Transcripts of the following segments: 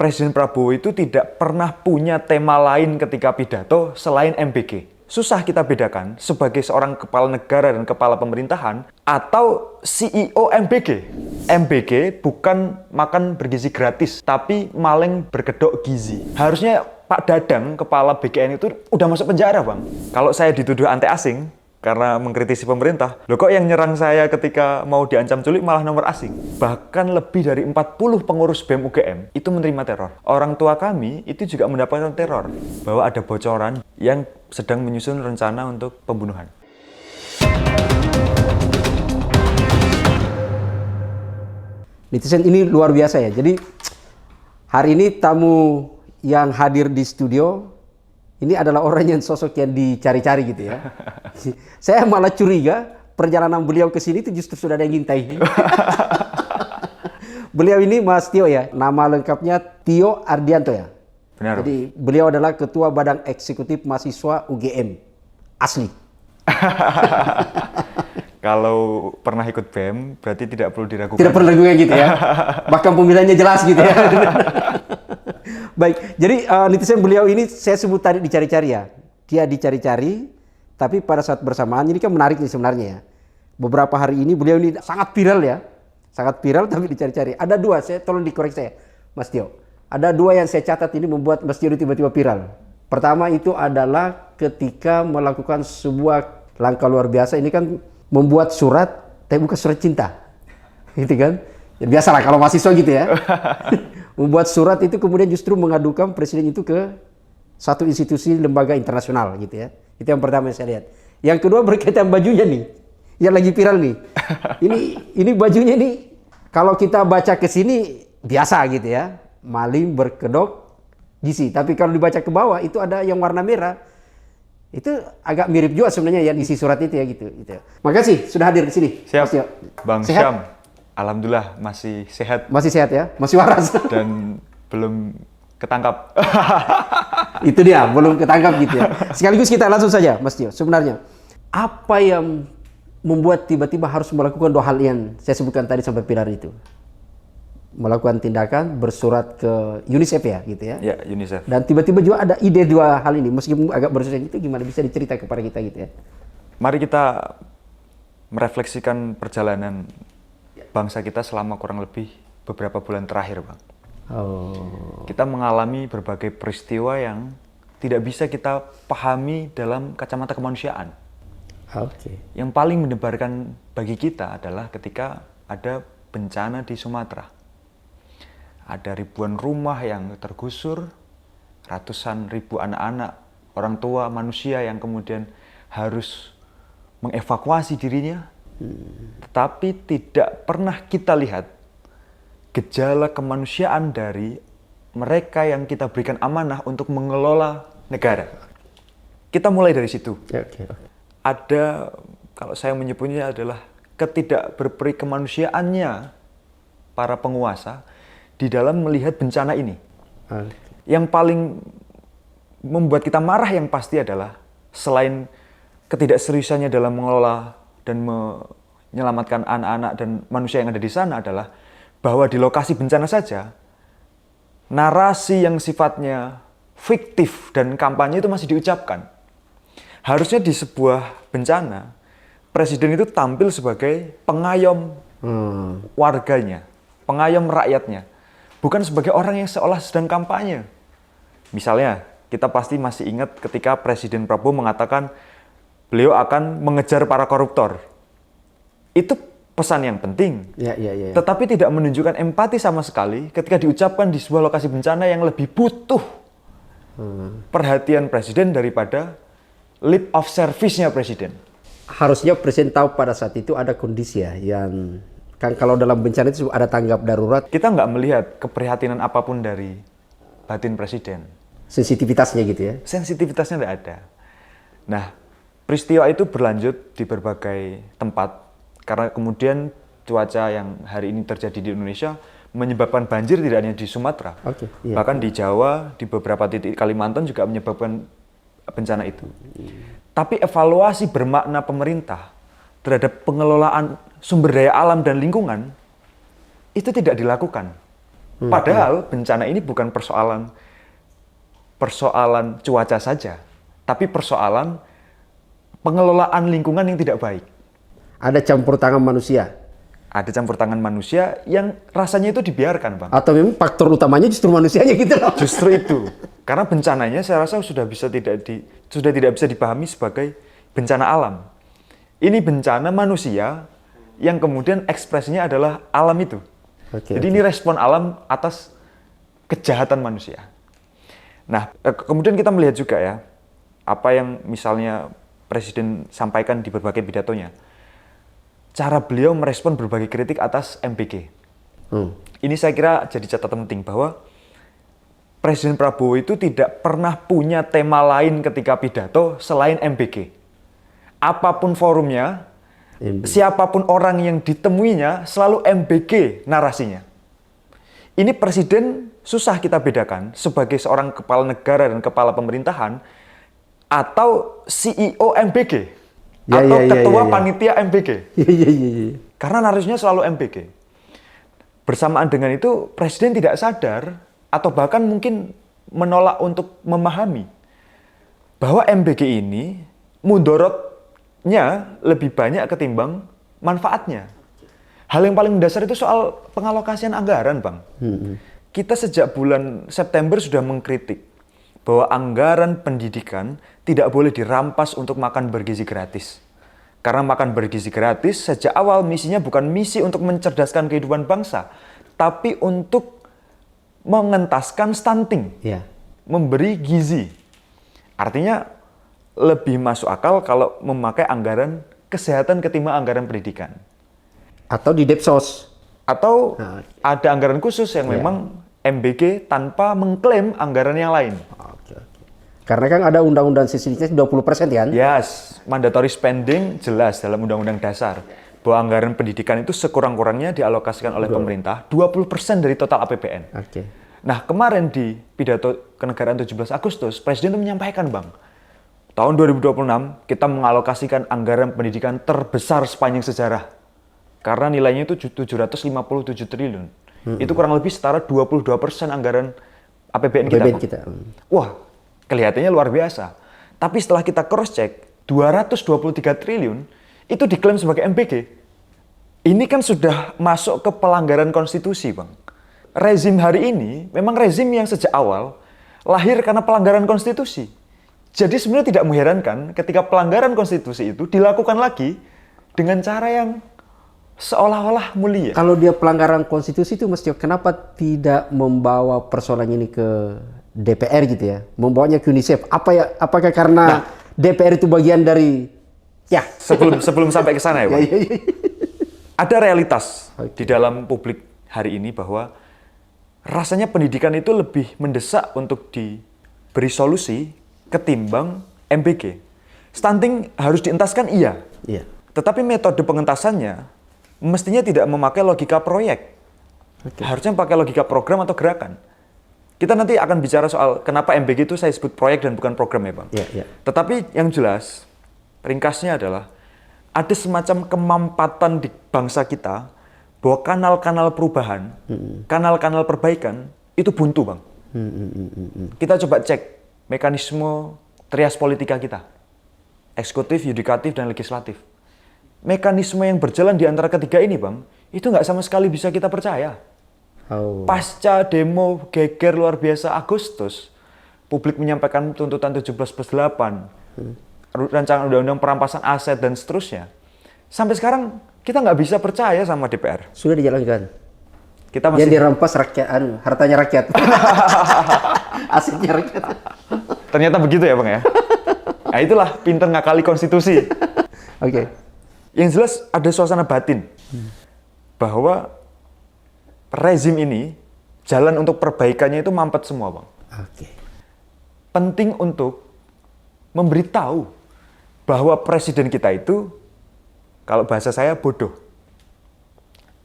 Presiden Prabowo itu tidak pernah punya tema lain ketika pidato selain MBG. Susah kita bedakan sebagai seorang kepala negara dan kepala pemerintahan atau CEO MBG. MBG bukan makan bergizi gratis, tapi maleng berkedok gizi. Harusnya Pak Dadang, kepala BKN itu udah masuk penjara, Bang. Kalau saya dituduh anti asing, karena mengkritisi pemerintah, loh kok yang nyerang saya ketika mau diancam culik malah nomor asing? Bahkan lebih dari 40 pengurus BEM UGM itu menerima teror. Orang tua kami itu juga mendapatkan teror bahwa ada bocoran yang sedang menyusun rencana untuk pembunuhan. Netizen ini luar biasa ya. Jadi hari ini tamu yang hadir di studio ini adalah orang yang sosok yang dicari-cari gitu ya. Saya malah curiga perjalanan beliau ke sini itu justru sudah ada yang ngintai. Beliau ini Mas Tio ya, nama lengkapnya Tio Ardianto ya. Benar. Jadi beliau adalah Ketua Badan Eksekutif Mahasiswa UGM. Asli. Kalau pernah ikut BEM, berarti tidak perlu diragukan. Tidak perlu diragukan gitu ya. Bahkan pemilihannya jelas gitu ya. Baik, jadi netizen beliau ini saya sebut tadi dicari-cari ya. Dia dicari-cari, tapi pada saat bersamaan ini kan menarik nih sebenarnya ya. Beberapa hari ini beliau ini sangat viral ya. Sangat viral tapi dicari-cari. Ada dua, tolong dikoreksi saya, Mas Tio. Ada dua yang saya catat ini membuat Mas Tio tiba-tiba viral. Pertama itu adalah ketika melakukan sebuah langkah luar biasa. Ini kan membuat surat, tapi bukan surat cinta. Gitu kan. Ya, biasalah kalau mahasiswa gitu ya. Membuat surat itu kemudian justru mengadukan presiden itu ke satu institusi lembaga internasional gitu ya. Itu yang pertama yang saya lihat. Yang kedua berkaitan bajunya nih. Yang lagi viral nih. Ini bajunya nih kalau kita baca ke sini biasa gitu ya. Maling berkedok gizi. Tapi kalau dibaca ke bawah itu ada yang warna merah. Itu agak mirip juga sebenarnya yang isi surat itu ya gitu. Makasih sudah hadir di sini. Siap, Mas Tio. Bang Sehat? Syam. Alhamdulillah masih sehat. Masih sehat ya? Masih waras? Dan belum ketangkap. Itu dia, belum ketangkap gitu ya. Sekaligus kita langsung saja, Mas Tio. Sebenarnya, apa yang membuat tiba-tiba harus melakukan dua hal yang saya sebutkan tadi sampai pilar itu? Melakukan tindakan, bersurat ke UNICEF ya, gitu ya? Ya, UNICEF. Dan tiba-tiba juga ada ide dua hal ini, meskipun agak berbeda itu gimana bisa dicerita kepada kita gitu ya? Mari kita merefleksikan perjalanan bangsa kita selama kurang lebih beberapa bulan terakhir, Bang. Oh. Kita mengalami berbagai peristiwa yang tidak bisa kita pahami dalam kacamata kemanusiaan. Oke. Yang paling mendebarkan bagi kita adalah ketika ada bencana di Sumatera. Ada ribuan rumah yang tergusur, ratusan ribu anak-anak, orang tua, manusia yang kemudian harus mengevakuasi dirinya. Tetapi tidak pernah kita lihat gejala kemanusiaan dari mereka yang kita berikan amanah untuk mengelola negara. Kita mulai dari situ. Okay. Ada, kalau saya menyebutnya adalah ketidakberperi kemanusiaannya para penguasa di dalam melihat bencana ini. Okay. Yang paling membuat kita marah yang pasti adalah selain ketidakseriusannya dalam mengelola dan menyelamatkan anak-anak dan manusia yang ada di sana adalah bahwa di lokasi bencana saja narasi yang sifatnya fiktif dan kampanye itu masih diucapkan. Harusnya di sebuah bencana presiden itu tampil sebagai pengayom warganya, pengayom rakyatnya, bukan sebagai orang yang seolah sedang kampanye. Misalnya kita pasti masih ingat ketika Presiden Prabowo mengatakan beliau akan mengejar para koruptor. Itu pesan yang penting. Ya. Tetapi tidak menunjukkan empati sama sekali ketika diucapkan di sebuah lokasi bencana yang lebih butuh perhatian presiden daripada lip of service-nya presiden. Harusnya presiden tahu pada saat itu ada kondisi ya yang kan kalau dalam bencana itu ada tanggap darurat. Kita nggak melihat keprihatinan apapun dari batin presiden. Sensitivitasnya gitu ya. Sensitivitasnya nggak ada. Nah, peristiwa itu berlanjut di berbagai tempat karena kemudian cuaca yang hari ini terjadi di Indonesia menyebabkan banjir tidak hanya di Sumatera, iya. Bahkan di Jawa, di beberapa titik Kalimantan juga menyebabkan bencana itu. Tapi evaluasi bermakna pemerintah terhadap pengelolaan sumber daya alam dan lingkungan itu tidak dilakukan. Padahal bencana ini bukan persoalan cuaca saja, tapi persoalan pengelolaan lingkungan yang tidak baik. Ada campur tangan manusia. Ada campur tangan manusia yang rasanya itu dibiarkan, Bang. Atau memang faktor utamanya justru manusianya gitu loh. Justru itu. Karena bencananya saya rasa sudah tidak bisa dipahami sebagai bencana alam. Ini bencana manusia yang kemudian ekspresinya adalah alam itu. Jadi ini respon alam atas kejahatan manusia. Nah, kemudian kita melihat juga ya, apa yang misalnya Presiden sampaikan di berbagai pidatonya. Cara beliau merespon berbagai kritik atas MBG. Ini saya kira jadi catatan penting bahwa Presiden Prabowo itu tidak pernah punya tema lain ketika pidato selain MBG. Apapun forumnya, siapapun orang yang ditemuinya selalu MBG narasinya. Ini presiden susah kita bedakan sebagai seorang kepala negara dan kepala pemerintahan atau CEO MBG atau ketua panitia MBG. Karena narasinya selalu MBG. Bersamaan dengan itu presiden tidak sadar atau bahkan mungkin menolak untuk memahami bahwa MBG ini mudorotnya lebih banyak ketimbang manfaatnya. Hal yang paling mendasar itu soal pengalokasian anggaran, Bang. Kita sejak bulan September sudah mengkritik bahwa anggaran pendidikan tidak boleh dirampas untuk makan bergizi gratis. Karena makan bergizi gratis sejak awal misinya bukan misi untuk mencerdaskan kehidupan bangsa, tapi untuk mengentaskan stunting, memberi gizi. Artinya lebih masuk akal kalau memakai anggaran kesehatan ketimbang anggaran pendidikan. Atau di Depsos. Atau ada anggaran khusus yang memang MBG tanpa mengklaim anggaran yang lain. Karena kan ada undang-undang sisdiknas 20% kan? Yes, mandatory spending jelas dalam undang-undang dasar bahwa anggaran pendidikan itu sekurang-kurangnya dialokasikan oleh pemerintah 20% dari total APBN. Nah, kemarin di pidato kenegaraan 17 Agustus, Presiden itu menyampaikan, Bang, tahun 2026 kita mengalokasikan anggaran pendidikan terbesar sepanjang sejarah. Karena nilainya itu 757 triliun. Itu kurang lebih setara 22% anggaran APBN kita. Wah, kelihatannya luar biasa. Tapi setelah kita cross-check, 223 triliun itu diklaim sebagai MBG. Ini kan sudah masuk ke pelanggaran konstitusi, Bang. Rezim hari ini memang rezim yang sejak awal lahir karena pelanggaran konstitusi. Jadi sebenarnya tidak mengherankan ketika pelanggaran konstitusi itu dilakukan lagi dengan cara yang seolah-olah mulia. Kalau dia pelanggaran konstitusi itu mesti kenapa tidak membawa persoalan ini ke DPR gitu ya? Membawanya ke UNICEF. Apakah karena DPR itu bagian dari sebelum sampai ke sana ya, Pak. Ada realitas di dalam publik hari ini bahwa rasanya pendidikan itu lebih mendesak untuk diberi solusi ketimbang MBG. Stunting harus dientaskan, iya. Tetapi metode pengentasannya mestinya tidak memakai logika proyek. Harusnya pakai logika program atau gerakan. Kita nanti akan bicara soal kenapa MBG itu saya sebut proyek dan bukan program ya, Bang. Tetapi yang jelas, ringkasnya adalah ada semacam kemampatan di bangsa kita bahwa kanal-kanal perubahan, kanal-kanal perbaikan itu buntu, Bang. Kita coba cek mekanisme trias politika kita. Eksekutif, yudikatif, dan legislatif. Mekanisme yang berjalan di antara ketiga ini, Bang, itu nggak sama sekali bisa kita percaya. Pasca demo geger luar biasa Agustus, publik menyampaikan tuntutan 17+8, rancangan undang-undang perampasan aset, dan seterusnya. Sampai sekarang, kita nggak bisa percaya sama DPR. Sudah dijalankan. Kita masih... Yang dirampas rakyat, hartanya rakyat. Asetnya rakyat. Ternyata begitu ya, Bang ya? Nah itulah pinter ngakali konstitusi. Yang jelas ada suasana batin bahwa rezim ini jalan untuk perbaikannya itu mampet semua, Bang. Penting untuk memberitahu bahwa presiden kita itu, kalau bahasa saya, bodoh.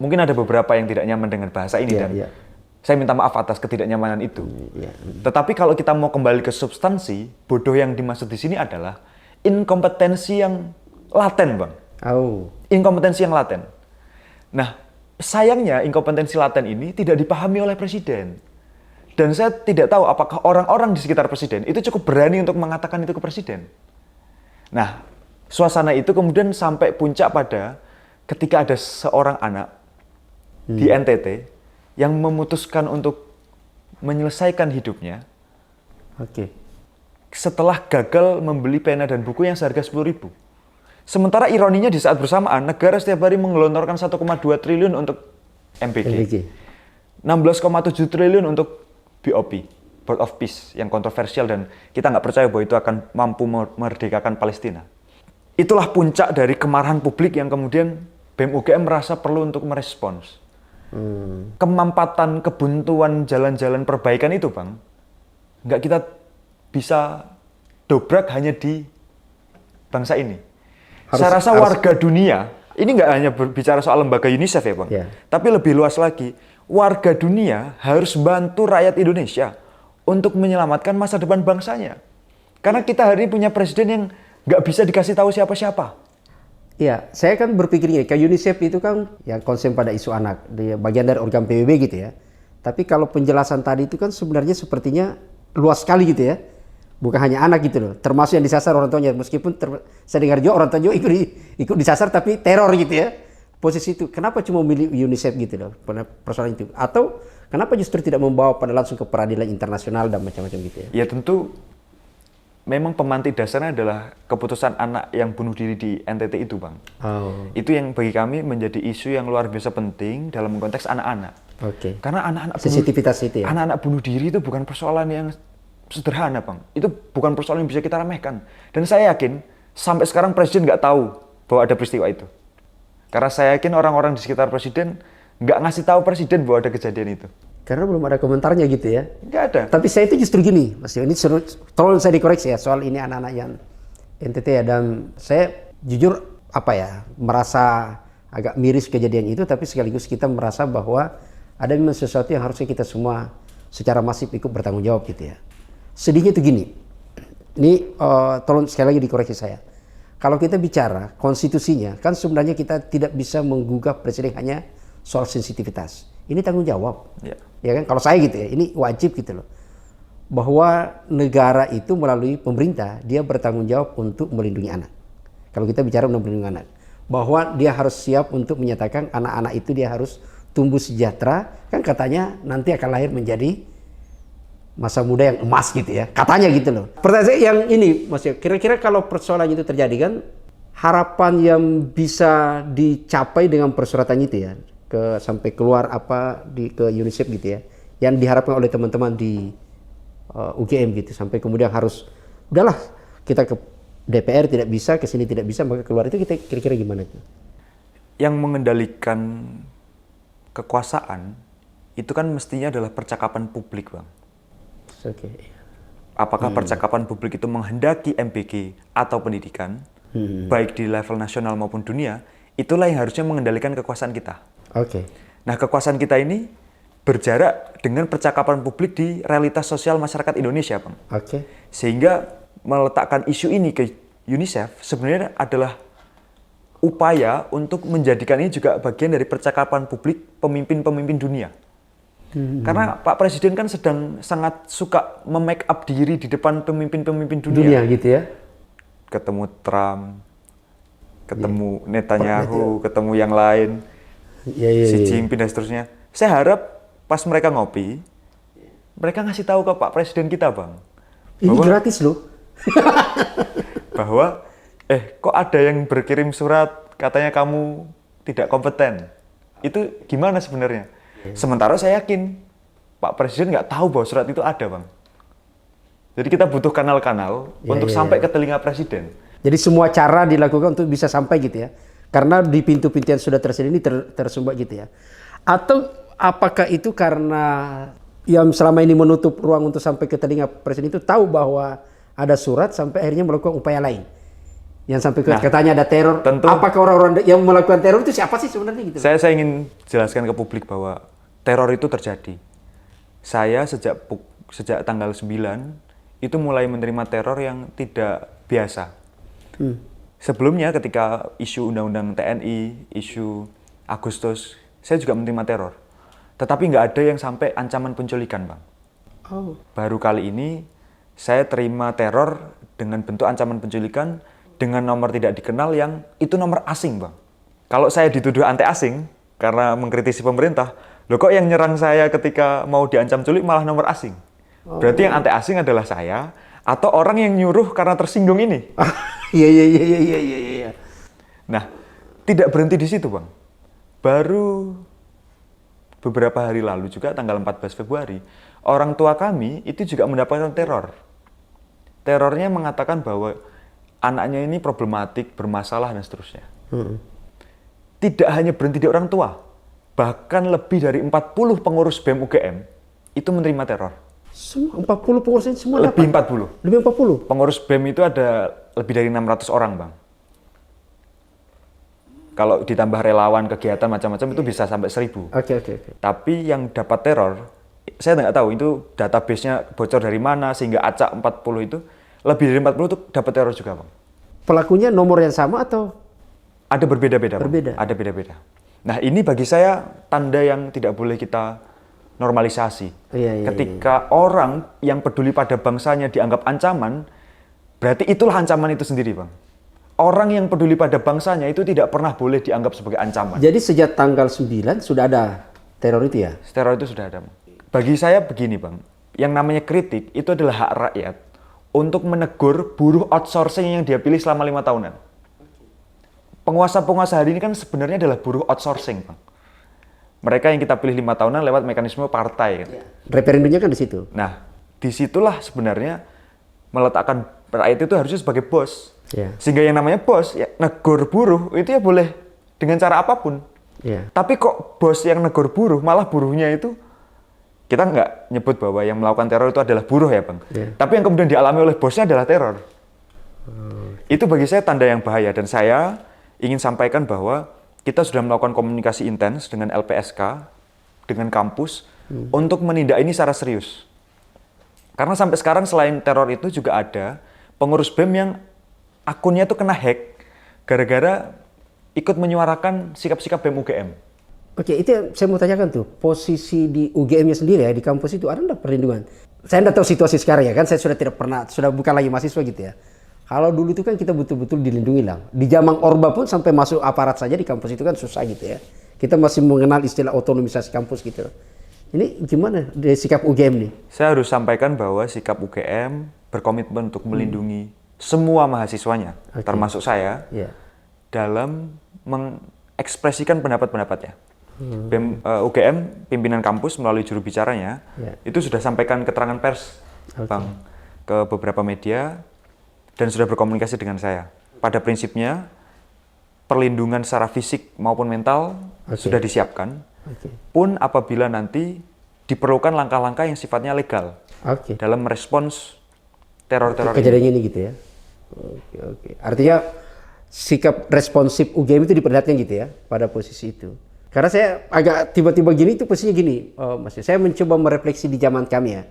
Mungkin ada beberapa yang tidak nyaman dengan bahasa ini dan saya minta maaf atas ketidaknyamanan itu. Tetapi kalau kita mau kembali ke substansi, bodoh yang dimaksud di sini adalah inkompetensi yang laten, Bang. Inkompetensi yang laten. Nah, sayangnya inkompetensi laten ini tidak dipahami oleh presiden. Dan saya tidak tahu apakah orang-orang di sekitar presiden itu cukup berani untuk mengatakan itu ke presiden. Nah, suasana itu kemudian sampai puncak pada ketika ada seorang anak di NTT yang memutuskan untuk menyelesaikan hidupnya Oke. setelah gagal membeli pena dan buku yang seharga 10.000. Sementara ironinya di saat bersamaan, negara setiap hari menggelontorkan 1,2 triliun untuk MBG. 16,7 triliun untuk BOP, Board of Peace, yang kontroversial dan kita nggak percaya bahwa itu akan mampu memerdekakan Palestina. Itulah puncak dari kemarahan publik yang kemudian BEM UGM merasa perlu untuk merespons. Kemampatan, kebuntuan jalan-jalan perbaikan itu, Bang, nggak kita bisa dobrak hanya di bangsa ini. Saya rasa warga dunia, ini nggak hanya berbicara soal lembaga UNICEF ya, Bang, tapi lebih luas lagi. Warga dunia harus bantu rakyat Indonesia untuk menyelamatkan masa depan bangsanya. Karena kita hari ini punya presiden yang nggak bisa dikasih tahu siapa-siapa. Iya, saya kan berpikir gini, kayak UNICEF itu kan yang konsen pada isu anak, dia bagian dari organ PBB gitu ya. Tapi kalau penjelasan tadi itu kan sebenarnya sepertinya luas sekali gitu ya. Bukan hanya anak gitu loh, termasuk yang disasar orang tuanya. Meskipun saya dengar juga orang tua juga ikut disasar tapi teror gitu ya. Posisi itu, kenapa cuma milih UNICEF gitu loh, persoalan itu? Atau kenapa justru tidak membawa pada langsung ke peradilan internasional dan macam-macam gitu ya? Ya tentu, memang pemantik dasarnya adalah keputusan anak yang bunuh diri di NTT itu, Bang. Itu yang bagi kami menjadi isu yang luar biasa penting dalam konteks anak-anak. Oke. Karena anak-anak sensitivitas itu ya? Anak-anak bunuh diri itu bukan persoalan yang sederhana, Bang. Itu bukan persoalan yang bisa kita remehkan. Dan saya yakin, sampai sekarang Presiden nggak tahu bahwa ada peristiwa itu. Karena saya yakin orang-orang di sekitar Presiden nggak ngasih tahu Presiden bahwa ada kejadian itu. Karena belum ada komentarnya gitu ya? Nggak ada. Tapi saya itu justru gini, Mas Yo, ini tolong saya dikoreksi ya, soal ini anak-anak yang NTT ya. Dan saya jujur, merasa agak miris kejadian itu, tapi sekaligus kita merasa bahwa ada memang sesuatu yang harusnya kita semua secara masif ikut bertanggung jawab gitu ya. Sedihnya itu gini, ini tolong sekali lagi dikoreksi saya. Kalau kita bicara konstitusinya, kan sebenarnya kita tidak bisa menggugah presiden hanya soal sensitivitas. Ini tanggung jawab, ya kan? Kalau saya gitu ya, ini wajib gitu loh. Bahwa negara itu melalui pemerintah, dia bertanggung jawab untuk melindungi anak. Kalau kita bicara untuk melindungi anak. Bahwa dia harus siap untuk menyatakan anak-anak itu dia harus tumbuh sejahtera. Kan katanya nanti akan lahir menjadi masa muda yang emas gitu ya, katanya gitu loh. Pertanyaan saya yang ini, Mas, kira-kira kalau persoalan itu terjadi kan, harapan yang bisa dicapai dengan persuratan itu ya, sampai keluar ke UNICEF gitu ya, yang diharapkan oleh teman-teman di UGM gitu, sampai kemudian harus, udahlah kita ke DPR tidak bisa, ke sini tidak bisa, maka keluar itu kita kira-kira gimana tuh? Yang mengendalikan kekuasaan itu kan mestinya adalah percakapan publik, Bang. Apakah percakapan publik itu menghendaki MBG atau pendidikan, baik di level nasional maupun dunia, itulah yang harusnya mengendalikan kekuasaan kita. Nah, kekuasaan kita ini berjarak dengan percakapan publik di realitas sosial masyarakat Indonesia, Bang. Sehingga meletakkan isu ini ke UNICEF sebenarnya adalah upaya untuk menjadikan ini juga bagian dari percakapan publik pemimpin-pemimpin dunia. Karena Pak Presiden kan sedang sangat suka memake up diri di depan pemimpin-pemimpin dunia gitu ya. Ketemu Trump, ketemu Netanyahu, ketemu yang lain, Xi Jinping dan seterusnya. Saya harap pas mereka ngopi, mereka ngasih tahu ke Pak Presiden kita, Bang. Ini gratis loh. Bahwa, kok ada yang berkirim surat katanya kamu tidak kompeten. Itu gimana sebenarnya? Sementara saya yakin Pak Presiden nggak tahu bahwa surat itu ada, Bang. Jadi kita butuh kanal-kanal untuk sampai ke telinga Presiden. Jadi semua cara dilakukan untuk bisa sampai gitu ya. Karena di pintu-pintu yang sudah tersedia ini tersumbat gitu ya. Atau apakah itu karena yang selama ini menutup ruang untuk sampai ke telinga Presiden itu tahu bahwa ada surat sampai akhirnya melakukan upaya lain? Yang sampai katanya ada teror. Tentu, apakah orang-orang yang melakukan teror itu siapa sih sebenarnya gitu? Saya ingin jelaskan ke publik bahwa teror itu terjadi. Saya sejak tanggal 9 itu mulai menerima teror yang tidak biasa. Sebelumnya ketika isu undang-undang TNI, isu Agustus saya juga menerima teror. Tetapi nggak ada yang sampai ancaman penculikan, Bang. Oh. Baru kali ini saya terima teror dengan bentuk ancaman penculikan dengan nomor tidak dikenal yang itu nomor asing, Bang. Kalau saya dituduh anti asing karena mengkritisi pemerintah, loh kok yang nyerang saya ketika mau diancam culik malah nomor asing? Berarti yang anti asing adalah saya atau orang yang nyuruh karena tersinggung ini. Iya. Nah, tidak berhenti di situ, Bang. Baru beberapa hari lalu juga tanggal 14 Februari, orang tua kami itu juga mendapatkan teror. Terornya mengatakan bahwa anaknya ini problematik, bermasalah, dan seterusnya. Tidak hanya berhenti di orang tua, bahkan lebih dari 40 pengurus BEM UGM itu menerima teror. Semua 40 pengurusnya semua Lebih dapat? 40. Lebih 40? Pengurus BEM itu ada lebih dari 600 orang, Bang. Kalau ditambah relawan, kegiatan macam-macam itu bisa sampai 1000. Oke. Tapi yang dapat teror, saya nggak tahu itu database-nya bocor dari mana sehingga acak 40 itu, lebih dari 40 itu dapat teror juga, Bang. Pelakunya nomor yang sama atau? Ada berbeda-beda, Bang. Berbeda. Ada beda-beda. Nah, ini bagi saya tanda yang tidak boleh kita normalisasi. Iya. Ketika orang yang peduli pada bangsanya dianggap ancaman, berarti itulah ancaman itu sendiri, Bang. Orang yang peduli pada bangsanya itu tidak pernah boleh dianggap sebagai ancaman. Jadi sejak tanggal 9 sudah ada teror itu ya? Teror itu sudah ada, Bang. Bagi saya begini, Bang. Yang namanya kritik itu adalah hak rakyat untuk menegur buruh outsourcing yang dia pilih selama 5 tahunan. Penguasa-penguasa hari ini kan sebenarnya adalah buruh outsourcing, Bang. Mereka yang kita pilih 5 tahunan lewat mekanisme partai. Kan? Referendumnya kan di situ. Nah, disitulah sebenarnya meletakkan rakyat itu harusnya sebagai bos. Ya. Sehingga yang namanya bos, ya, negur buruh itu ya boleh dengan cara apapun. Ya. Tapi kok bos yang negur buruh, malah buruhnya itu, kita nggak nyebut bahwa yang melakukan teror itu adalah buruh ya, Bang. Ya. Tapi yang kemudian dialami oleh bosnya adalah teror. Itu bagi saya tanda yang bahaya. Dan saya ingin sampaikan bahwa kita sudah melakukan komunikasi intens dengan LPSK, dengan kampus, untuk menindak ini secara serius. Karena sampai sekarang selain teror itu juga ada pengurus BEM yang akunnya itu kena hack gara-gara ikut menyuarakan sikap-sikap BEM UGM. Oke, itu yang saya mau tanyakan tuh. Posisi di UGM-nya sendiri ya, di kampus itu ada nggak perlindungan? Saya nggak tahu situasi sekarang ya kan, saya sudah tidak pernah, sudah bukan lagi mahasiswa gitu ya. Kalau dulu itu kan kita betul-betul dilindungi lah. Di zaman Orba pun sampai masuk aparat saja di kampus itu kan susah gitu ya. Kita masih mengenal istilah otonomisasi kampus gitu. Ini gimana dari sikap UGM nih? Saya harus sampaikan bahwa sikap UGM berkomitmen untuk melindungi semua mahasiswanya, termasuk saya, dalam mengekspresikan pendapat-pendapatnya. UGM, pimpinan kampus melalui juru bicaranya, itu sudah sampaikan keterangan pers, Bang, ke beberapa media, dan sudah berkomunikasi dengan saya. Pada prinsipnya, perlindungan secara fisik maupun mental sudah disiapkan, pun apabila nanti diperlukan langkah-langkah yang sifatnya legal dalam merespons teror-teror kejadian ini gitu ya. Oke. Artinya sikap responsif UGM itu diperlihatkan gitu ya pada posisi itu. Karena saya agak tiba-tiba gini itu posisinya gini, Mas. Saya mencoba merefleksi di zaman kami ya.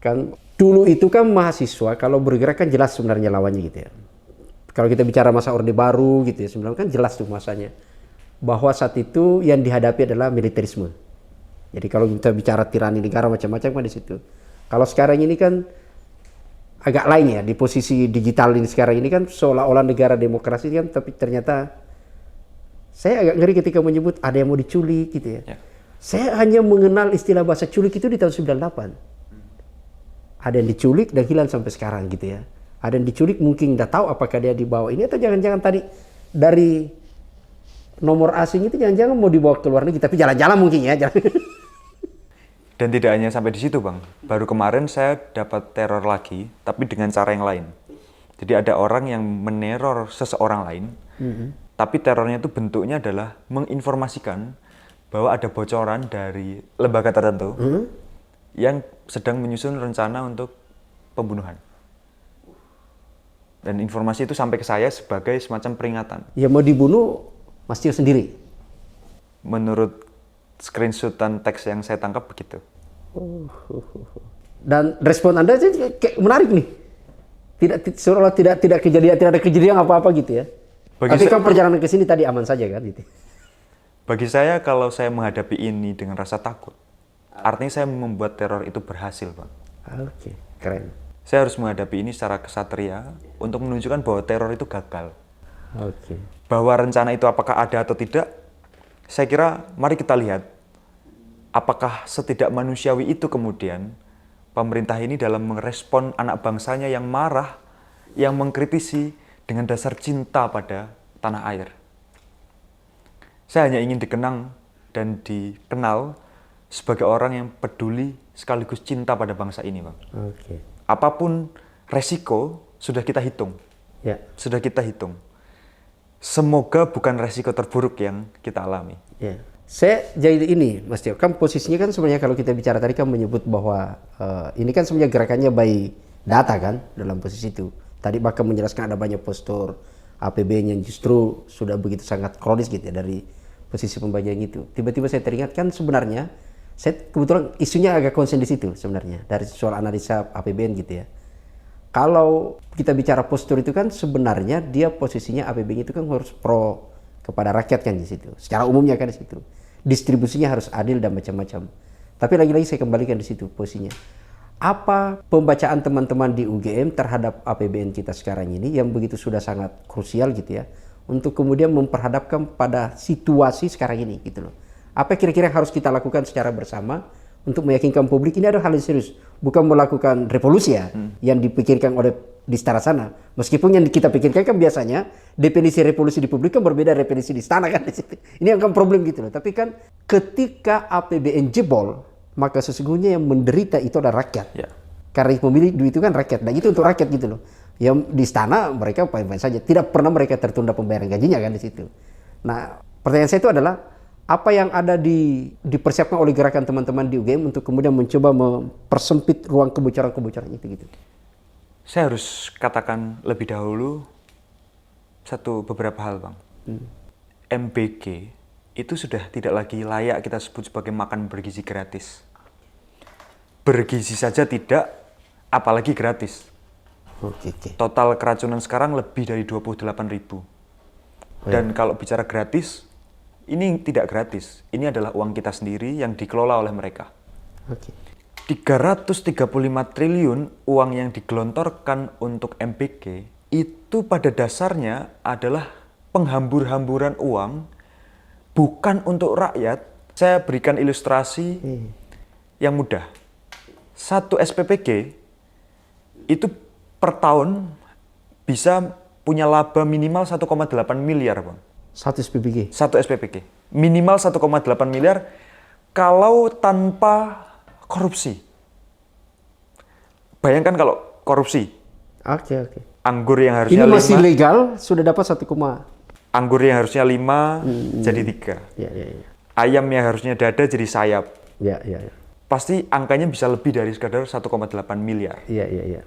Kan dulu itu kan mahasiswa kalau bergerak kan jelas sebenarnya lawannya gitu ya. Kalau kita bicara masa Orde Baru gitu ya, sebenarnya kan jelas tuh masanya. Bahwa saat itu yang dihadapi adalah militerisme. Jadi kalau kita bicara tirani negara macam-macam kan di situ. Kalau sekarang ini kan agak lain ya, di posisi digital ini sekarang ini kan seolah-olah negara demokrasi kan, tapi ternyata saya agak ngeri ketika menyebut ada yang mau diculik gitu ya. Saya hanya mengenal istilah bahasa culik itu di tahun 98. Ada yang diculik dan hilang sampai sekarang gitu ya. Ada yang diculik mungkin nggak tahu apakah dia dibawa ini atau jangan-jangan tadi dari nomor asing itu jangan-jangan mau dibawa ke luar negeri, tapi jalan-jalan mungkin ya. Dan tidak hanya sampai di situ, Bang. Baru kemarin saya dapat teror lagi, tapi dengan cara yang lain. Jadi ada orang yang meneror seseorang lain, tapi terornya itu bentuknya adalah menginformasikan bahwa ada bocoran dari lembaga tertentu yang sedang menyusun rencana untuk pembunuhan. Dan informasi itu sampai ke saya sebagai semacam peringatan. Ya mau dibunuh Mas Tio sendiri? Menurut screenshotan teks yang saya tangkap begitu. Dan respon Anda sih kayak menarik nih. Seolah tidak ada kejadian apa-apa gitu ya. Tapi kan perjalanan ke sini tadi aman saja kan gitu. Bagi saya, kalau saya menghadapi ini dengan rasa takut, artinya saya membuat teror itu berhasil, Bang. Oke, keren. Saya harus menghadapi ini secara kesatria untuk menunjukkan bahwa teror itu gagal. Oke. Bahwa rencana itu apakah ada atau tidak, saya kira mari kita lihat apakah setidak manusiawi itu kemudian pemerintah ini dalam merespon anak bangsanya yang marah, yang mengkritisi dengan dasar cinta pada tanah air. Saya hanya ingin dikenang dan dikenal sebagai orang yang peduli sekaligus cinta pada bangsa ini, Bang. Oke. Apapun resiko sudah kita hitung. Ya. Sudah kita hitung. Semoga bukan resiko terburuk yang kita alami. Ya. Saya jadi ini, Mas Tio, kan posisinya kan sebenarnya kalau kita bicara tadi kan menyebut bahwa ini kan sebenarnya gerakannya by data kan dalam posisi itu. Tadi bahkan menjelaskan ada banyak postur APBN yang justru sudah begitu sangat kronis gitu ya dari posisi pembagian itu. Tiba-tiba saya teringat kan sebenarnya saya kebetulan isunya agak konsen di situ sebenarnya dari soal analisa APBN gitu ya. Kalau kita bicara postur itu kan sebenarnya dia posisinya APBN itu kan harus pro kepada rakyat kan di situ. Secara umumnya kan di situ. Distribusinya harus adil dan macam-macam. Tapi lagi-lagi saya kembalikan di situ posisinya. Apa pembacaan teman-teman di UGM terhadap APBN kita sekarang ini yang begitu sudah sangat krusial gitu ya untuk kemudian memperhadapkan pada situasi sekarang ini gitu loh. Apa kira-kira yang harus kita lakukan secara bersama untuk meyakinkan publik ini adalah hal yang serius, bukan melakukan revolusi ya yang dipikirkan oleh di istana sana. Meskipun yang kita pikirkan kan biasanya definisi revolusi di publik kan berbeda definisi di istana kan di situ. Ini yang kan problem gitu loh. Tapi kan ketika APBN jebol, maka sesungguhnya yang menderita itu adalah rakyat. Ya. Karena pemilih duit itu kan rakyat. Nah itu untuk rakyat gitu loh. Yang di istana mereka baik-baik saja. Tidak pernah mereka tertunda pembayaran gajinya kan di situ. Nah pertanyaan saya itu adalah apa yang ada dipersiapkan oleh gerakan teman-teman di UGM untuk kemudian mencoba mempersempit ruang kebocoran-kebocoran itu gitu. Saya harus katakan lebih dahulu beberapa hal, Bang. MBG itu sudah tidak lagi layak kita sebut sebagai makan bergizi gratis. Bergizi saja tidak, apalagi gratis. Oke. Total keracunan sekarang lebih dari 28.000. Dan kalau bicara gratis, ini tidak gratis. Ini adalah uang kita sendiri yang dikelola oleh mereka. Oke. 335 triliun uang yang digelontorkan untuk MBG itu pada dasarnya adalah penghambur-hamburan uang bukan untuk rakyat. Saya berikan ilustrasi yang mudah. Satu SPPG itu per tahun bisa punya laba minimal 1,8 miliar, Bang. Satu SPBG. Satu SPPG. Minimal 1,8 miliar kalau tanpa korupsi. Bayangkan kalau korupsi. Oke. Anggur yang Ini harusnya masih 5, legal, sudah dapat 1, anggur yang harusnya 5 jadi 3. ya. Ayam yang harusnya dada jadi sayap. Ya. Pasti angkanya bisa lebih dari sekadar 1,8 miliar. Iya.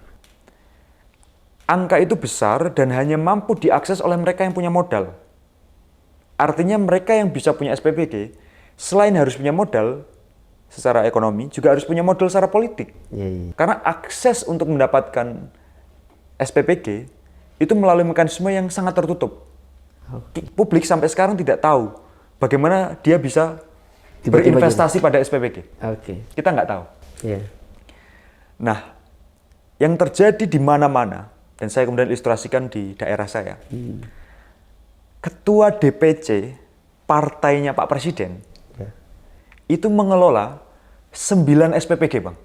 Angka itu besar dan hanya mampu diakses oleh mereka yang punya modal. Artinya mereka yang bisa punya SPBG, selain harus punya modal secara ekonomi, juga harus punya modal secara politik. Iya. Karena akses untuk mendapatkan SPPG itu melalui mekanisme yang sangat tertutup. Publik sampai sekarang tidak tahu bagaimana dia bisa Tiba-tiba berinvestasi pada SPPG. Oke. Kita nggak tahu. Iya. Nah, yang terjadi di mana-mana, dan saya kemudian ilustrasikan di daerah saya. Ketua DPC partainya Pak Presiden itu mengelola 9 SPPG, Bang.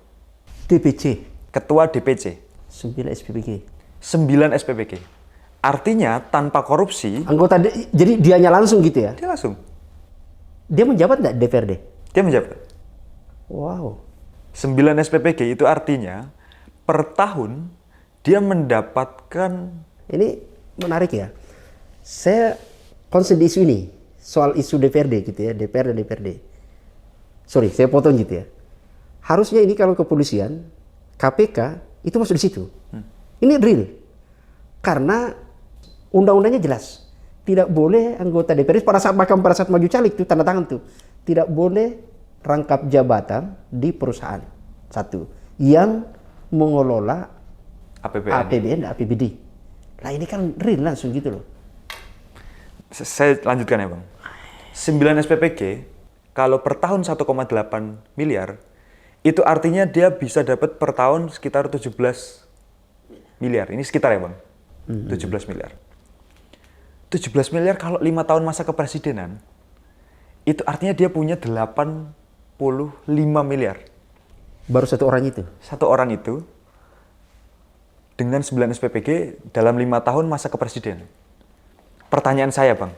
DPC. Ketua DPC. 9 SPBG. 9 SPPG. Artinya tanpa korupsi, Anggota jadi dianya langsung gitu ya? dia langsung. Dia menjabat nggak DPRD? Dia menjabat. Wow. 9 SPPG itu artinya per tahun dia mendapatkan. Ini menarik ya. Saya concern di isu ini. Soal isu DPRD gitu ya. DPR dan DPRD. Sorry, saya potong gitu ya. Harusnya ini kalau kepolisian, KPK, itu masuk di situ. Ini real. Karena undang-undangnya jelas. Tidak boleh anggota DPR bahkan pada saat maju caleg itu tanda tangan tuh. Tidak boleh rangkap jabatan di perusahaan. Satu. Yang mengelola APBN dan APBD. Nah ini kan real langsung gitu loh. Saya lanjutkan ya, Bang. 9 SPPG, kalau per tahun 1,8 miliar, itu artinya dia bisa dapat per tahun sekitar 17 miliar. Ini sekitar ya Bang? 17 miliar. 17 miliar kalau 5 tahun masa kepresidenan, itu artinya dia punya 85 miliar. Baru satu orang itu? Satu orang itu, dengan 9 SPPG dalam 5 tahun masa kepresidenan. Pertanyaan saya Bang,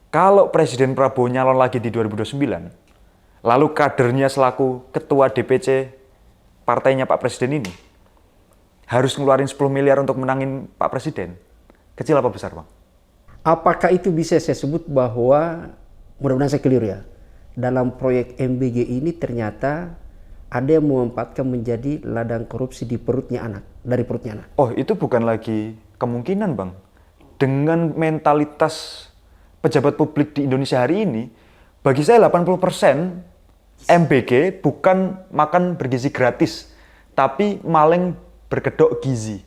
kalau Presiden Prabowo nyalon lagi di 2029, lalu kadernya selaku ketua DPC partainya Pak Presiden ini, harus ngeluarin 10 miliar untuk menangin Pak Presiden, kecil apa besar Bang? Apakah itu bisa saya sebut bahwa, mudah-mudahan saya keliru ya, dalam proyek MBG ini ternyata ada yang memanfaatkan menjadi ladang korupsi di perutnya anak, dari perutnya anak? Oh, itu bukan lagi kemungkinan Bang. Dengan mentalitas pejabat publik di Indonesia hari ini, bagi saya 80% MBG bukan makan bergizi gratis, tapi maling berkedok gizi.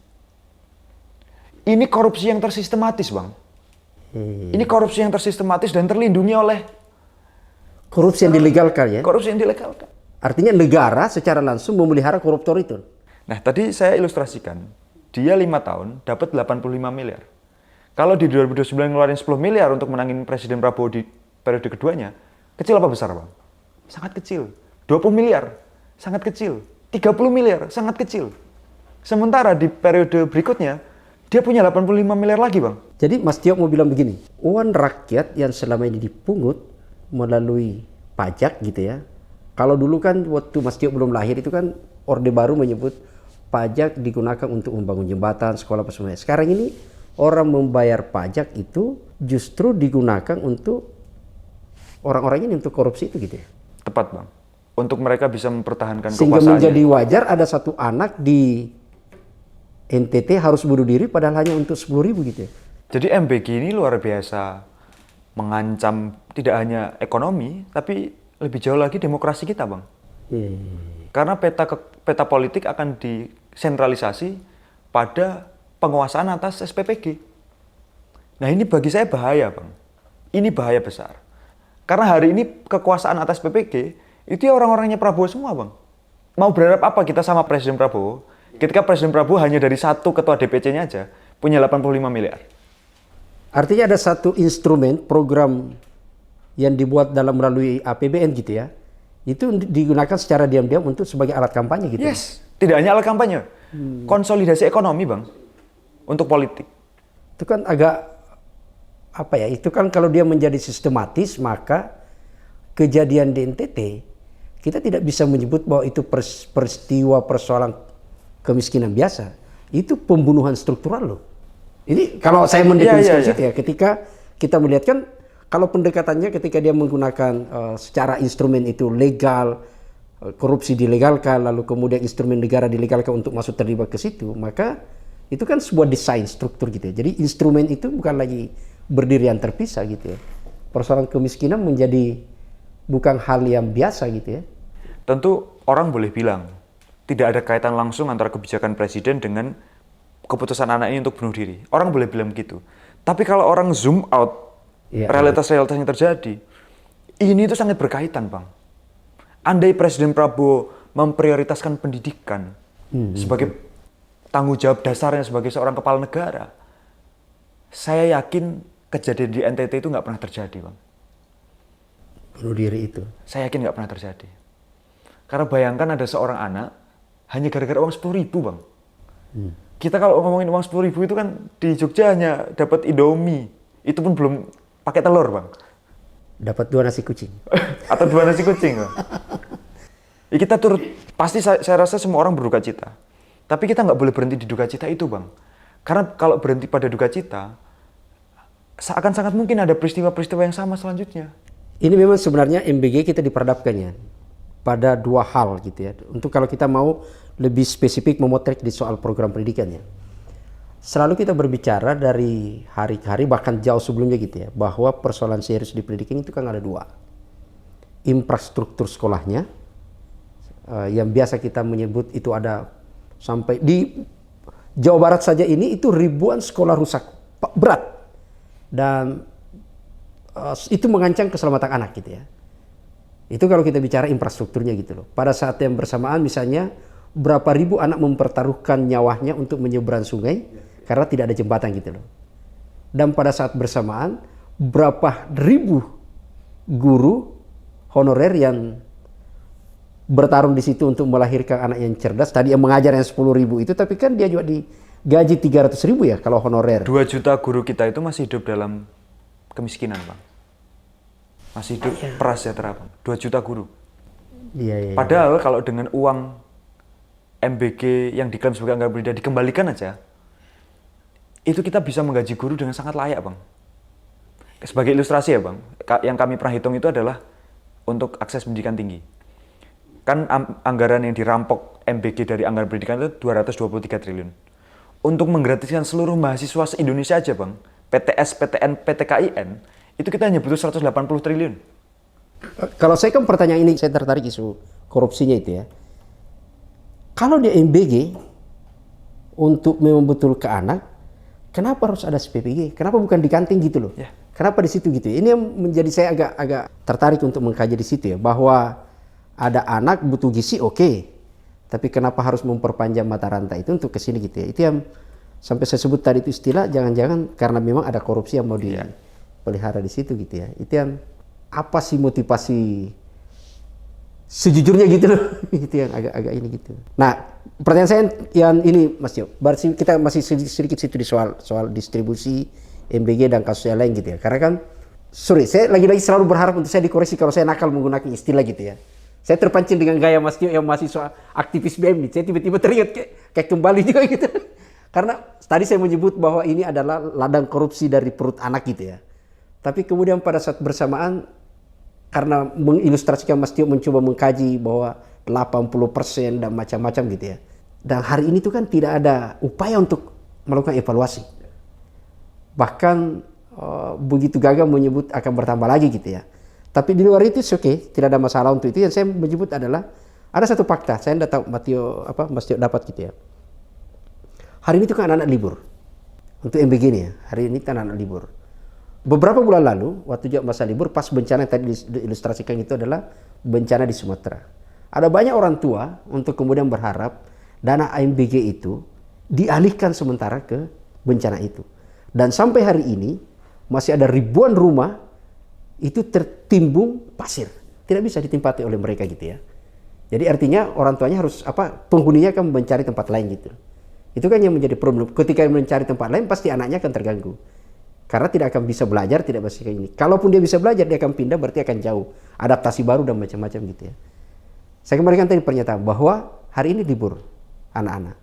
Ini korupsi yang tersistematis Bang. Ini korupsi yang tersistematis dan terlindungi oleh korupsi yang dilegalkan ya? Korupsi yang dilegalkan. Artinya negara secara langsung memelihara koruptor itu. Nah, tadi saya ilustrasikan, dia 5 tahun dapat 85 miliar. Kalau di 2029 ngeluarin 10 miliar untuk menangin Presiden Prabowo di periode keduanya, kecil apa besar, Bang? Sangat kecil. 20 miliar, sangat kecil. 30 miliar, sangat kecil. Sementara di periode berikutnya, dia punya 85 miliar lagi, Bang. Jadi Mas Tio mau bilang begini, uang rakyat yang selama ini dipungut melalui pajak gitu ya. Kalau dulu kan waktu Mas Tio belum lahir itu kan Orde Baru menyebut pajak digunakan untuk membangun jembatan, sekolah, apa semuanya. Sekarang ini orang membayar pajak itu justru digunakan untuk orang-orang ini untuk korupsi itu gitu ya. Tepat, Bang. Untuk mereka bisa mempertahankan sehingga kekuasaannya. menjadi wajar ada satu anak di NTT harus bunuh diri padahal hanya untuk 10.000 gitu ya. Jadi MBG ini luar biasa mengancam tidak hanya ekonomi, tapi lebih jauh lagi demokrasi kita, Bang. Karena peta politik akan disentralisasi pada penguasaan atas SPPG. Nah, ini bagi saya bahaya, Bang. Ini bahaya besar. Karena hari ini kekuasaan atas PPG itu ya orang-orangnya Prabowo semua, Bang. Mau berharap apa kita sama Presiden Prabowo ketika Presiden Prabowo hanya dari satu ketua DPC-nya aja punya 85 miliar. Artinya ada satu instrumen program yang dibuat dalam melalui APBN gitu ya. Itu digunakan secara diam-diam untuk sebagai alat kampanye gitu. Yes, tidak hanya alat kampanye. Konsolidasi ekonomi, Bang. Untuk politik. Itu kan agak apa ya? Itu kan kalau dia menjadi sistematis maka kejadian di NTT kita tidak bisa menyebut bahwa itu peristiwa persoalan kemiskinan biasa. Itu pembunuhan struktural loh. Ini kalau saya mendefinisikan situ ya, ketika kita melihat kan kalau pendekatannya ketika dia menggunakan secara instrumen itu legal, korupsi dilegalkan, lalu kemudian instrumen negara dilegalkan untuk masuk terlibat ke situ, maka itu kan sebuah desain struktur gitu ya. Jadi instrumen itu bukan lagi berdiri yang terpisah gitu ya. Persoalan kemiskinan menjadi bukan hal yang biasa gitu ya. Tentu orang boleh bilang tidak ada kaitan langsung antara kebijakan presiden dengan keputusan anak ini untuk bunuh diri. Orang boleh bilang begitu. Tapi kalau orang zoom out, realitas-realitas yang terjadi, ini itu sangat berkaitan, Bang. Andai Presiden Prabowo memprioritaskan pendidikan sebagai tanggung jawab dasarnya sebagai seorang kepala negara, saya yakin kejadian di NTT itu nggak pernah terjadi, Bang. Bunuh diri itu. Saya yakin nggak pernah terjadi. Karena bayangkan ada seorang anak hanya gara-gara uang 10.000, Bang. Kita kalau ngomongin uang 10.000 itu kan di Jogja hanya dapat Indomie. Itu pun belum pakai telur, Bang. Dapat 2 nasi kucing. Atau 2 nasi kucing, Bang. Ya, kita turut, pasti saya rasa semua orang berduka cita. Tapi kita nggak boleh berhenti di duka cita itu, Bang. Karena kalau berhenti pada duka cita, akan sangat mungkin ada peristiwa-peristiwa yang sama selanjutnya. Ini memang sebenarnya MBG kita diperhadapkan ya pada 2 hal gitu ya. Untuk kalau kita mau lebih spesifik memotret di soal program pendidikannya. Selalu kita berbicara dari hari ke hari bahkan jauh sebelumnya gitu ya, bahwa persoalan serius di pendidikan itu kan ada 2. Infrastruktur sekolahnya yang biasa kita menyebut itu ada sampai di Jawa Barat saja ini itu ribuan sekolah rusak berat. Dan itu mengancam keselamatan anak gitu ya. Itu kalau kita bicara infrastrukturnya gitu loh. Pada saat yang bersamaan misalnya berapa ribu anak mempertaruhkan nyawanya untuk menyeberang sungai karena tidak ada jembatan gitu loh. Dan pada saat bersamaan berapa ribu guru honorer yang bertarung di situ untuk melahirkan anak yang cerdas. Tadi yang mengajar yang 10.000 itu, tapi kan dia juga digaji 300.000 ya kalau honorer. 2 juta guru kita itu masih hidup dalam kemiskinan, Bang. Masih hidup prasejahtera, Bang. 2 juta guru. Iya. Padahal kalau dengan uang MBG yang diklaim sebagai anggaran pendidikan dikembalikan aja, itu kita bisa menggaji guru dengan sangat layak, Bang. Sebagai ilustrasi ya, Bang, yang kami pernah hitung itu adalah untuk akses pendidikan tinggi. Kan anggaran yang dirampok MBG dari anggaran pendidikan itu 223 triliun. Untuk menggratiskan seluruh mahasiswa se-Indonesia aja, Bang, PTS, PTN, PTKIN, itu kita hanya butuh 180 triliun. Kalau saya kan pertanyaan ini, saya tertarik isu korupsinya itu ya. Kalau di MBG, untuk memang betul ke anak, kenapa harus ada SPPG? Kenapa bukan di kantin gitu loh? Ya. Kenapa di situ gitu? Ini yang menjadi saya agak tertarik untuk mengkaji di situ ya, bahwa ada anak butuh gizi oke. Tapi kenapa harus memperpanjang mata rantai itu untuk ke sini gitu ya. Itu yang sampai saya sebut tadi itu istilah jangan-jangan karena memang ada korupsi yang mau dipelihara di situ gitu ya. Itu yang apa sih motivasi sejujurnya gitu loh. Itu yang agak ini gitu. Nah, pertanyaan saya yang ini Mas Tio, berarti kita masih sedikit situ di soal distribusi MBG dan kasus yang lain gitu ya. Karena kan saya lagi-lagi selalu berharap untuk saya dikoreksi kalau saya nakal menggunakan istilah gitu ya. Saya terpancing dengan gaya Mas Tio yang mahasiswa aktivis BM nih. Saya tiba-tiba teringat kayak kembali juga gitu. Karena tadi saya menyebut bahwa ini adalah ladang korupsi dari perut anak gitu ya. Tapi kemudian pada saat bersamaan, karena mengilustrasikan Mas Tio mencoba mengkaji bahwa 80% dan macam-macam gitu ya. Dan hari ini tuh kan tidak ada upaya untuk melakukan evaluasi. Bahkan begitu gagal menyebut akan bertambah lagi gitu ya. Tapi di luar itu oke, tidak ada masalah untuk itu. Yang saya menyebut adalah ada satu fakta, saya tidak tahu Mas Tio dapat gitu ya. Hari ini itu kan anak-anak libur. Untuk MBG nih ya, hari ini kan anak libur. Beberapa bulan lalu, waktu juga masa libur, pas bencana yang tadi diilustrasikan itu adalah bencana di Sumatera. Ada banyak orang tua untuk kemudian berharap dana AMBG itu dialihkan sementara ke bencana itu. Dan sampai hari ini masih ada ribuan rumah itu tertimbun pasir, tidak bisa ditempati oleh mereka gitu ya. Jadi artinya orang tuanya harus penghuninya akan mencari tempat lain gitu. Itu kan yang menjadi problem. Ketika mencari tempat lain pasti anaknya akan terganggu. Karena tidak akan bisa belajar, tidak bisa kayak ini. Kalaupun dia bisa belajar, dia akan pindah berarti akan jauh. Adaptasi baru dan macam-macam gitu ya. Saya kemarin kan tadi pernyataan bahwa hari ini libur anak-anak.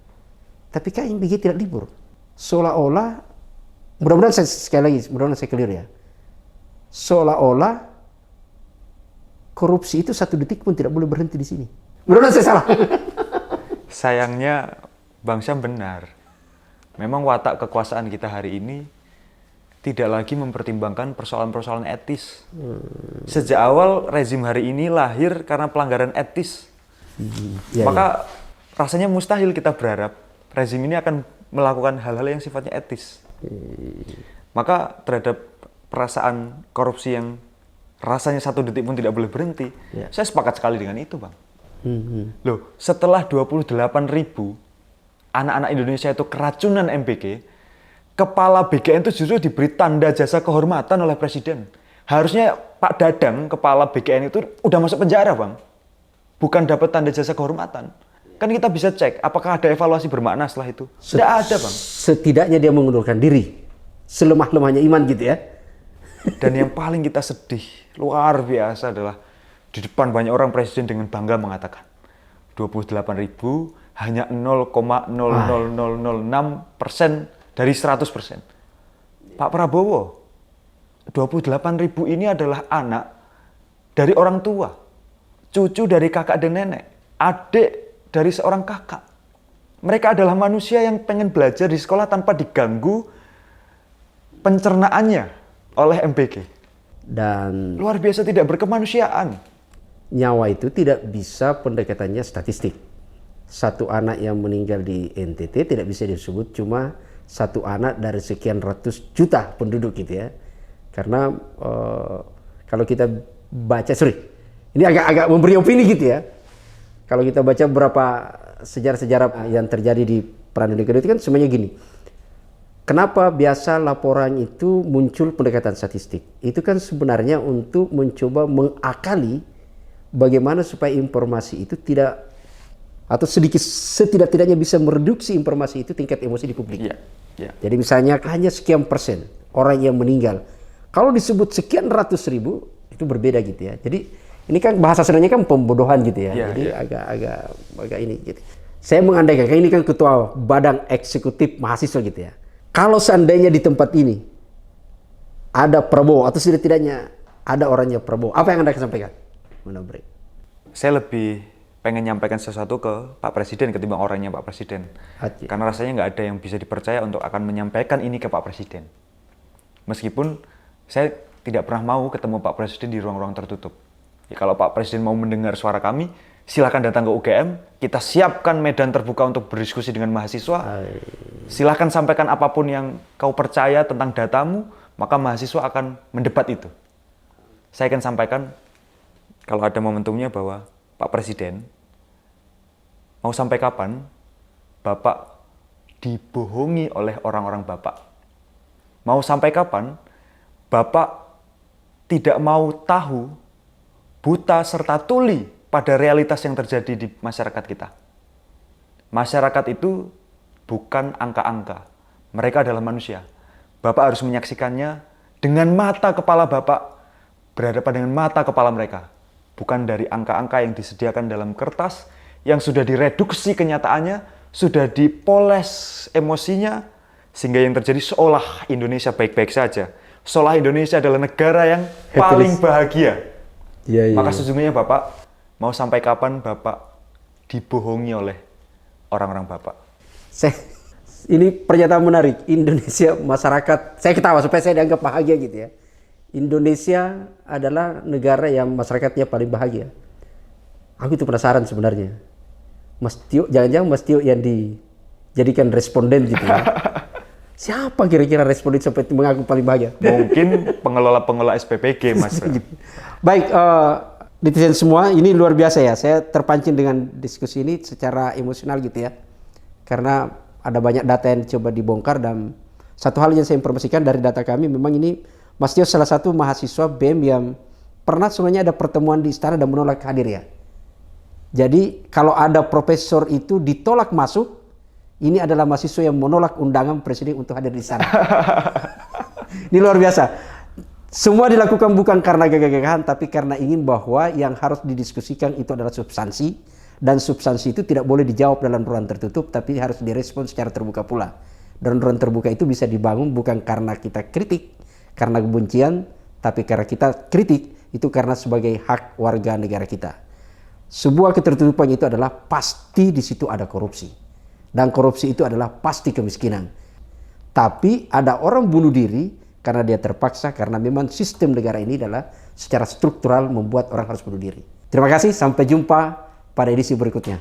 Tapi kan MBG tidak libur. Seolah-olah, mudah-mudahan saya clear ya. Seolah-olah korupsi itu 1 detik pun tidak boleh berhenti di sini. Mudah-mudahan saya salah. Sayangnya Bang Syam benar. Memang watak kekuasaan kita hari ini tidak lagi mempertimbangkan persoalan-persoalan etis. Sejak awal rezim hari ini lahir karena pelanggaran etis. Maka rasanya mustahil kita berharap rezim ini akan melakukan hal-hal yang sifatnya etis. Maka terhadap perasaan korupsi yang rasanya 1 detik pun tidak boleh berhenti, saya sepakat sekali dengan itu, Bang. Loh, setelah 28.000 anak-anak Indonesia itu keracunan MBG, kepala BGN itu justru diberi tanda jasa kehormatan oleh Presiden. Harusnya Pak Dadang, kepala BGN itu udah masuk penjara, Bang. Bukan dapat tanda jasa kehormatan. Kan kita bisa cek, apakah ada evaluasi bermakna setelah itu? Tidak ada, Bang. Setidaknya dia mengundurkan diri. Selemah-lemahnya iman gitu ya. Dan yang paling kita sedih, luar biasa adalah di depan banyak orang Presiden dengan bangga mengatakan 28.000 hanya 0,00006% dari 100%. Pak Prabowo, 28.000 ini adalah anak dari orang tua, cucu dari kakak dan nenek, adik dari seorang kakak. Mereka adalah manusia yang pengen belajar di sekolah tanpa diganggu pencernaannya oleh MBG. Dan luar biasa tidak berkemanusiaan. Nyawa itu tidak bisa pendekatannya statistik. Satu anak yang meninggal di NTT tidak bisa disebut cuma satu anak dari sekian ratus juta penduduk gitu ya. Karena kalau kita baca, ini agak memberi opini gitu ya. Kalau kita baca beberapa sejarah-sejarah yang terjadi di Perang Dunia Kedua itu kan semuanya gini. Kenapa biasa laporan itu muncul pendekatan statistik? Itu kan sebenarnya untuk mencoba mengakali bagaimana supaya informasi itu tidak, atau sedikit setidak-tidaknya bisa mereduksi informasi itu tingkat emosi di publik. Jadi misalnya hanya sekian persen orang yang meninggal. Kalau disebut sekian ratus ribu, itu berbeda gitu ya. Jadi ini kan bahasa senangnya kan pembodohan gitu ya. Jadi agak ini gitu. Saya mengandaikan, ini kan ketua badan eksekutif mahasiswa gitu ya. Kalau seandainya di tempat ini ada Prabowo atau setidak-tidaknya ada orangnya Prabowo, apa yang Anda akan sampaikan? Saya lebih pengen nyampaikan sesuatu ke Pak Presiden ketimbang orangnya Pak Presiden. Karena rasanya nggak ada yang bisa dipercaya untuk akan menyampaikan ini ke Pak Presiden. Meskipun saya tidak pernah mau ketemu Pak Presiden di ruang-ruang tertutup. Ya, kalau Pak Presiden mau mendengar suara kami, silakan datang ke UGM. Kita siapkan medan terbuka untuk berdiskusi dengan mahasiswa. Silakan sampaikan apapun yang kau percaya tentang datamu, maka mahasiswa akan mendebat itu. Saya akan sampaikan kalau ada momentumnya bahwa Pak Presiden, mau sampai kapan Bapak dibohongi oleh orang-orang Bapak? Mau sampai kapan Bapak tidak mau tahu, buta serta tuli pada realitas yang terjadi di masyarakat kita? Masyarakat itu bukan angka-angka. Mereka adalah manusia. Bapak harus menyaksikannya dengan mata kepala Bapak, berhadapan dengan mata kepala mereka. Bukan dari angka-angka yang disediakan dalam kertas, yang sudah direduksi kenyataannya, sudah dipoles emosinya, sehingga yang terjadi seolah Indonesia baik-baik saja. Seolah Indonesia adalah negara yang paling bahagia. Maka sesungguhnya Bapak, mau sampai kapan Bapak dibohongi oleh orang-orang Bapak? Ini pernyataan menarik. Indonesia, masyarakat, saya ketawa supaya saya dianggap bahagia gitu ya. Indonesia adalah negara yang masyarakatnya paling bahagia. Aku itu penasaran sebenarnya. Mas Tio, jangan-jangan Mas Tio yang dijadikan responden gitu ya. Siapa kira-kira responden sampai mengaku paling bahagia? Mungkin pengelola-pengelola SPPG, Mas. Baik, netizen semua, ini luar biasa ya. Saya terpancing dengan diskusi ini secara emosional gitu ya. Karena ada banyak data yang coba dibongkar, dan satu hal yang saya informasikan dari data kami, memang ini Mas Tio salah satu mahasiswa BEM yang pernah sebenarnya ada pertemuan di istana dan menolak hadir ya. Jadi kalau ada profesor itu ditolak masuk, ini adalah mahasiswa yang menolak undangan presiden untuk hadir di sana. Ini luar biasa. Semua dilakukan bukan karena gagah-gagahan, tapi karena ingin bahwa yang harus didiskusikan itu adalah substansi. Dan substansi itu tidak boleh dijawab dalam ruang tertutup, tapi harus direspon secara terbuka pula. Dan ruang terbuka itu bisa dibangun bukan karena kita kritik, karena kebencian, tapi karena kita kritik itu karena sebagai hak warga negara kita. Sebuah ketertutupan itu adalah pasti di situ ada korupsi. Dan korupsi itu adalah pasti kemiskinan. Tapi ada orang bunuh diri karena dia terpaksa, karena memang sistem negara ini adalah secara struktural membuat orang harus bunuh diri. Terima kasih, sampai jumpa pada edisi berikutnya.